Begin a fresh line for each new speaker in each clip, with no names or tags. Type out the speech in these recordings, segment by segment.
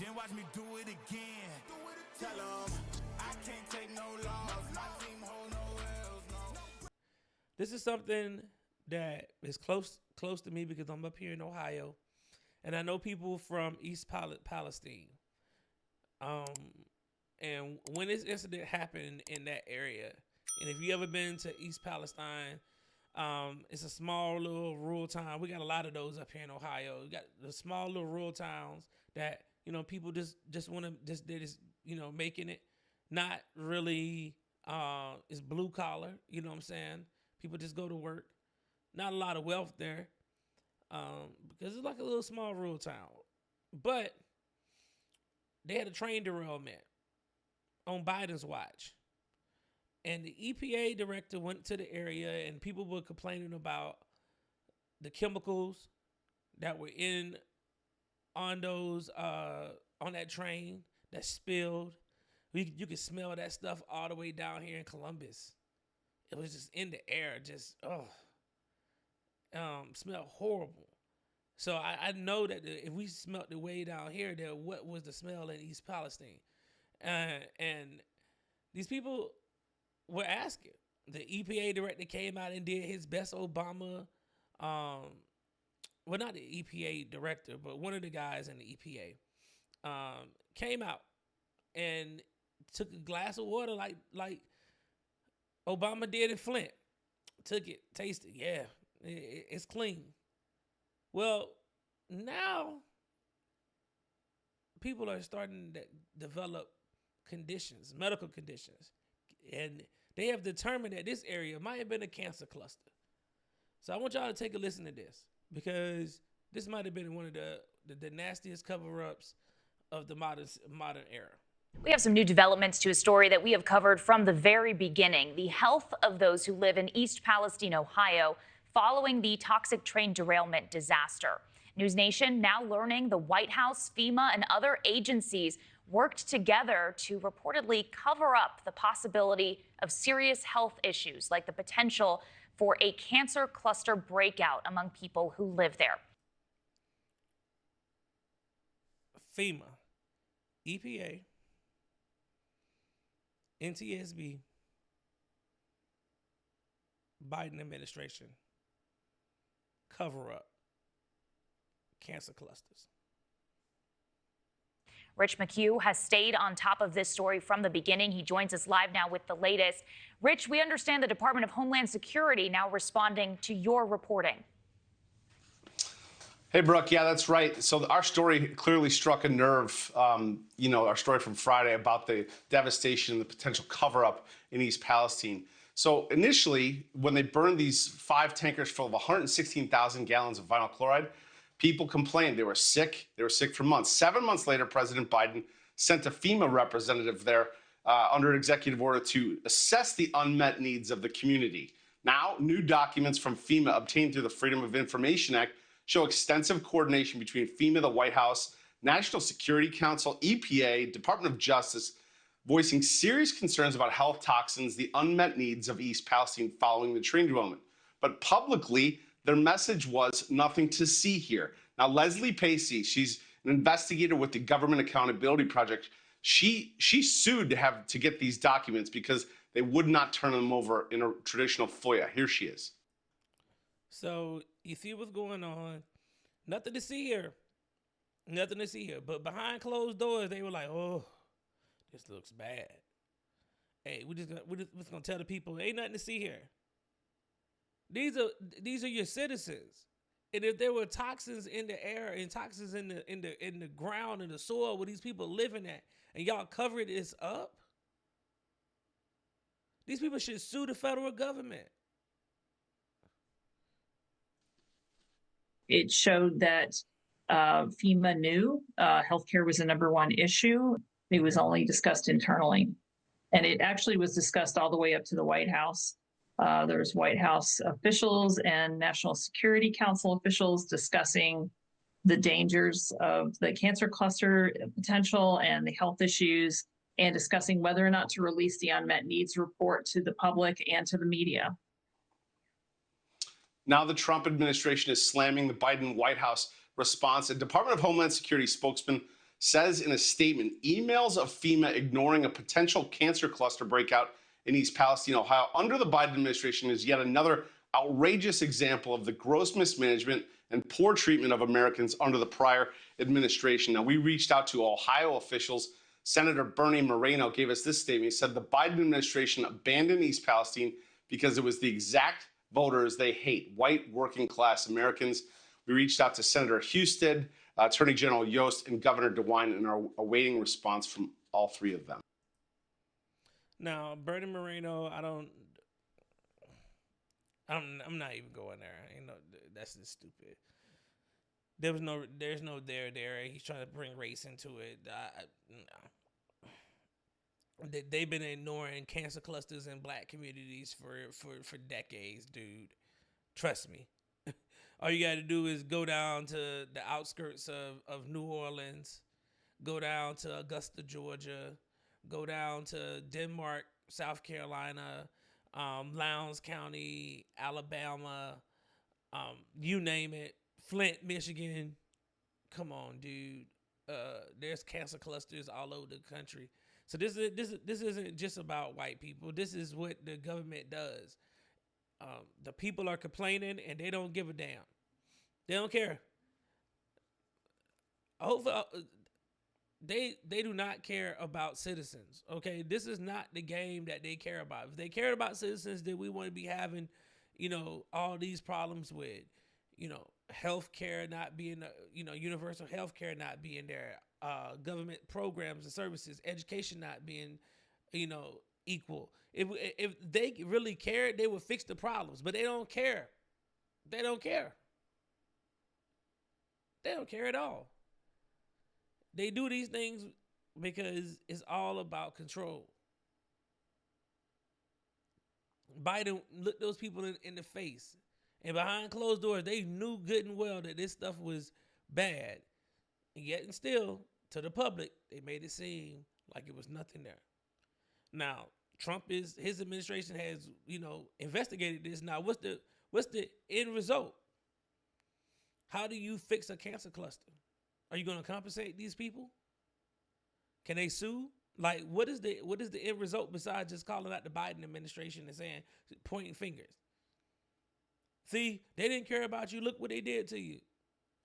and watch me do it again. Tell 'em I can't take no loss. My team hold no L's, no.
This is something that is close to me because I'm up here in Ohio, and I know people from East Palestine. And when this incident happened in that area, and if you ever been to East Palestine, it's a small little rural town. We got a lot of those up here in Ohio. We got the small little rural towns that people just want to making it. Not really. It's blue collar. You know what I'm saying? People just go to work. Not a lot of wealth there, because it's like a little small rural town. But they had a train derailment on Biden's watch. And the EPA director went to the area, and people were complaining about the chemicals that were on that train that spilled. You could smell that stuff all the way down here in Columbus. It was just in the air, just smelled horrible. So I know that if we smelled it way down here, then what was the smell in East Palestine? And these people were asking. The EPA director came out and did his best Obama, well, not the EPA director, but one of the guys in the EPA came out and took a glass of water like Obama did in Flint. Took it, tasted, yeah, it's clean. Well, now people are starting to develop conditions, medical conditions, and they have determined that this area might have been a cancer cluster. So I want y'all to take a listen to this, because this might have been one of the nastiest cover-ups of the modern era.
We have some new developments to a story that we have covered from the very beginning: the health of those who live in East Palestine, Ohio, following the toxic train derailment disaster. News Nation now learning the White House, FEMA, and other agencies worked together to reportedly cover up the possibility of serious health issues, like the potential for a cancer cluster breakout among people who live there.
FEMA, EPA, NTSB, Biden administration, cover up cancer clusters.
Rich McHugh has stayed on top of this story from the beginning. He joins us live now with the latest. Rich, we understand the Department of Homeland Security now responding to your reporting.
Hey, Brooke. Yeah, that's right. So our story clearly struck a nerve. Our story from Friday about the devastation and the potential cover-up in East Palestine. So initially, when they burned these 5 tankers full of 116,000 gallons of vinyl chloride, people complained they were sick. They were sick for months. 7 months later, President Biden sent a FEMA representative there under an executive order to assess the unmet needs of the community. Now, new documents from FEMA obtained through the Freedom of Information Act show extensive coordination between FEMA, the White House, National Security Council, EPA, Department of Justice, voicing serious concerns about health toxins, the unmet needs of East Palestine following the train derailment. But publicly, their message was nothing to see here. Now, Leslie Pacey, she's an investigator with the Government Accountability Project. She sued to get these documents because they would not turn them over in a traditional FOIA. Here she is.
So you see what's going on. Nothing to see here. Nothing to see here. But behind closed doors, they were like, oh, this looks bad. Hey, we're just gonna tell the people, ain't nothing to see here. These are your citizens. And if there were toxins in the air and toxins in the ground and the soil where these people living at, and y'all covered this up, these people should sue the federal government.
It showed that FEMA knew healthcare was the #1 issue. It was only discussed internally. And it actually was discussed all the way up to the White House. There's White House officials and National Security Council officials discussing the dangers of the cancer cluster potential and the health issues, and discussing whether or not to release the unmet needs report to the public and to the media.
Now the Trump administration is slamming the Biden White House response. A Department of Homeland Security spokesman says in a statement, emails of FEMA ignoring a potential cancer cluster breakout in East Palestine, Ohio, under the Biden administration is yet another outrageous example of the gross mismanagement and poor treatment of Americans under the prior administration. Now, we reached out to Ohio officials. Senator Bernie Moreno gave us this statement. He said the Biden administration abandoned East Palestine because it was the exact voters they hate, white working class Americans. We reached out to Senator Husted, Attorney General Yost, and Governor DeWine, and are awaiting response from all three of them.
Now, Bernie Moreno, I'm not even going there. You know, that's just stupid. There's no there. He's trying to bring race into it. No. They've been ignoring cancer clusters in black communities for decades, dude. Trust me. All you got to do is go down to the outskirts of New Orleans, go down to Augusta, Georgia, go down to Denmark, South Carolina, Lowndes County, Alabama, you name it, Flint, Michigan. Come on, dude. There's cancer clusters all over the country. So this isn't just about white people. This is what the government does. The people are complaining and they don't give a damn. They don't care. Hopefully, they do not care about citizens. Okay, this is not the game that they care about. If they cared about citizens, then we wouldn't be having, all these problems with, healthcare not being, universal healthcare not being there, government programs and services, education not being, equal. If they really cared, they would fix the problems. But they don't care. They don't care. They don't care at all. They do these things because it's all about control. Biden looked those people in the face. And behind closed doors, they knew good and well that this stuff was bad. And yet and still, to the public, they made it seem like it was nothing there. Now, his administration has, investigated this. Now, what's the end result? How do you fix a cancer cluster? Are you going to compensate these people? Can they sue? Like, what is the end result besides just calling out the Biden administration and saying, pointing fingers? See, they didn't care about you. Look what they did to you.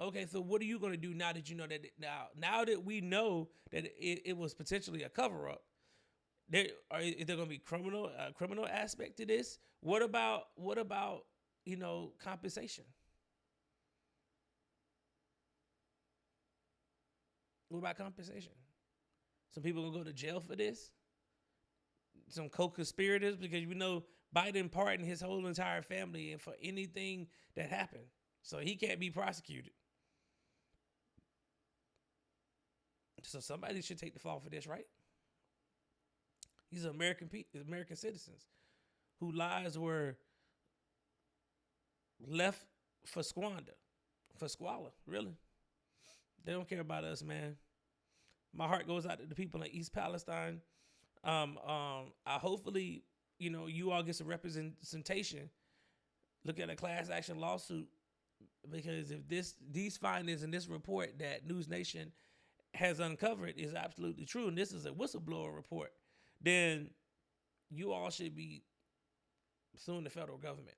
Okay, so what are you going to do now that you know that now that we know that it was potentially a cover up? Is there going to be criminal aspect to this? What about compensation? What about compensation? Some people gonna go to jail for this. Some co-conspirators, because Biden pardoned his whole entire family and for anything that happened, so he can't be prosecuted. So somebody should take the fall for this, right? These are American citizens whose lives were left for squalor, really. They don't care about us, man. My heart goes out to the people in East Palestine. I hopefully, you all get some representation. Look at a class action lawsuit, because if these findings in this report that News Nation has uncovered is absolutely true, and this is a whistleblower report, then you all should be suing the federal government.